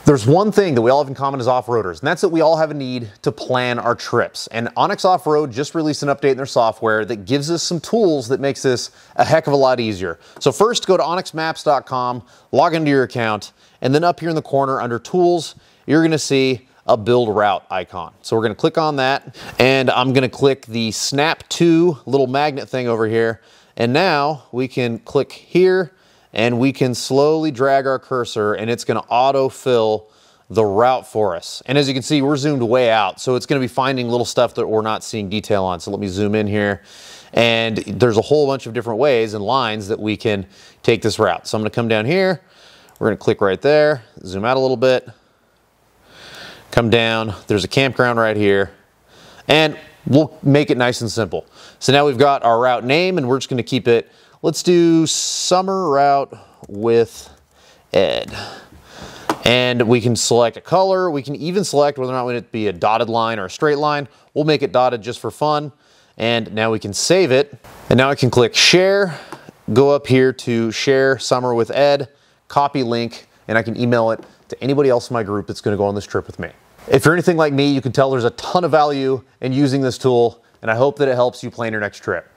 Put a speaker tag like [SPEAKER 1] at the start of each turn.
[SPEAKER 1] There's one thing that we all have in common as off-roaders, and that's that we all have a need to plan our trips. And onX Offroad just released an update in their software that gives us some tools that makes this a heck of a lot easier. So first, go to onxmaps.com, log into your account, and then up here in the corner under Tools, you're gonna see a build route icon. So we're gonna click on that, and I'm gonna click the Snap to little magnet thing over here. And now we can click here, and we can slowly drag our cursor, and it's gonna auto-fill the route for us. And as you can see, we're zoomed way out, so it's gonna be finding little stuff that we're not seeing detail on. So let me zoom in here, and there's a whole bunch of different ways and lines that we can take this route. So I'm gonna come down here, we're gonna click right there, zoom out a little bit, come down, there's a campground right here, and we'll make it nice and simple. So now we've got our route name, and we're just gonna keep it, let's do Summer Route with Ed. And we can select a color. We can even select whether or not we want it to be a dotted line or a straight line. We'll make it dotted just for fun. And now we can save it. And now I can click share, go up here to share Summer with Ed, copy link, and I can email it to anybody else in my group that's gonna go on this trip with me. If you're anything like me, you can tell there's a ton of value in using this tool, and I hope that it helps you plan your next trip.